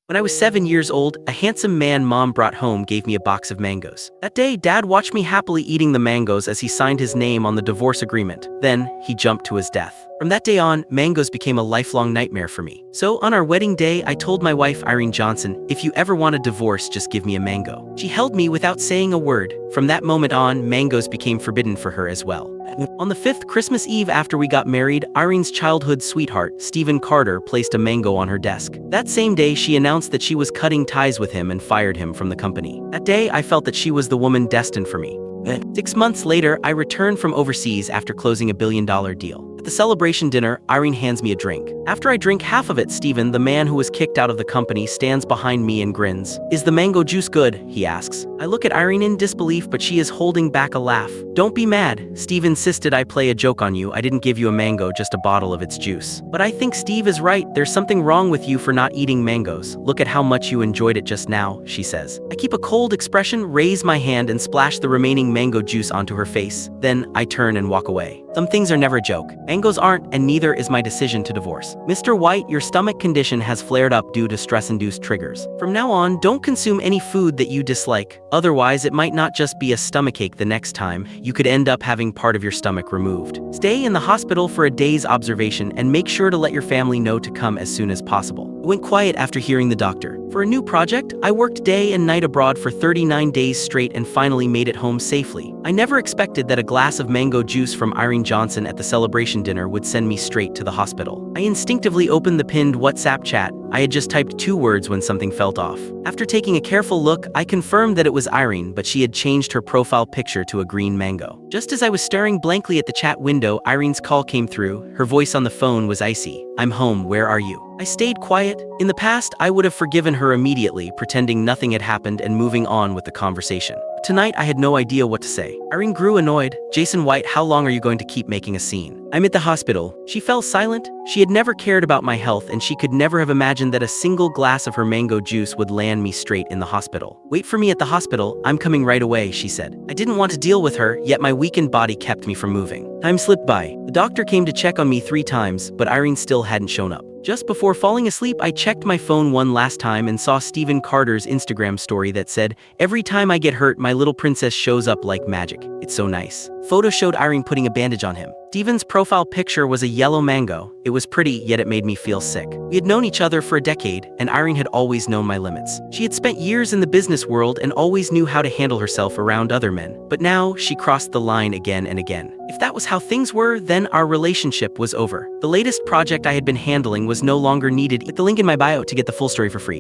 When I was 7 years old, a handsome man Mom brought home gave me a box of mangoes. That day, Dad watched me happily eating the mangoes as he signed his name on the divorce agreement. Then, he jumped to his death. From that day on, mangoes became a lifelong nightmare for me. So, on our wedding day, I told my wife, Irene Johnson, if you ever want a divorce, just give me a mango. She held me without saying a word. From that moment on, mangoes became forbidden for her as well. On the 5th Christmas Eve after we got married, Irene's childhood sweetheart, Stephen Carter, placed a mango on her desk. That same day, she announced that she was cutting ties with him and fired him from the company. That day, I felt that she was the woman destined for me. 6 months later, I returned from overseas after closing a billion-dollar deal. At the celebration dinner, Irene hands me a drink. After I drink half of it, Stephen, the man who was kicked out of the company, stands behind me and grins. "Is the mango juice good?" he asks. I look at Irene in disbelief, but she is holding back a laugh. "Don't be mad. Steve insisted I play a joke on you. I didn't give you a mango, just a bottle of its juice. But I think Steve is right. There's something wrong with you for not eating mangoes. Look at how much you enjoyed it just now," she says. I keep a cold expression, raise my hand, and splash the remaining mango juice onto her face. Then, I turn and walk away. Some things are never a joke. Mangoes aren't, and neither is my decision to divorce. Mr. White, your stomach condition has flared up due to stress-induced triggers. From now on, don't consume any food that you dislike. Otherwise, it might not just be a stomachache the next time. You could end up having part of your stomach removed. Stay in the hospital for a day's observation and make sure to let your family know to come as soon as possible. I went quiet after hearing the doctor. For a new project, I worked day and night abroad for 39 days straight and finally made it home safely. I never expected that a glass of mango juice from Irene Johnson at the celebration dinner would send me straight to the hospital. I instinctively opened the pinned WhatsApp chat. I had just typed 2 words when something felt off. After taking a careful look, I confirmed that it was Irene, but she had changed her profile picture to a green mango. Just as I was staring blankly at the chat window, Irene's call came through. Her voice on the phone was icy. "I'm home, where are you?" I stayed quiet. In the past, I would have forgiven her immediately, pretending nothing had happened and moving on with the conversation. Tonight, I had no idea what to say. Irene grew annoyed. "Jason White, how long are you going to keep making a scene? I'm at the hospital." She fell silent. She had never cared about my health, and she could never have imagined that a single glass of her mango juice would land me straight in the hospital. "Wait for me at the hospital. I'm coming right away," she said. I didn't want to deal with her, yet my weakened body kept me from moving. Time slipped by. The doctor came to check on me 3 times, but Irene still hadn't shown up. Just before falling asleep, I checked my phone one last time and saw Stephen Carter's Instagram story that said, "Every time I get hurt, my little princess shows up like magic. It's so nice." Photo showed Irene putting a bandage on him. Stephen's profile picture was a yellow mango. It was pretty, yet it made me feel sick. We had known each other for a decade, and Irene had always known my limits. She had spent years in the business world and always knew how to handle herself around other men. But now, she crossed the line again and again. If that was how things were, then our relationship was over. The latest project I had been handling was no longer needed. Click the link in my bio to get the full story for free.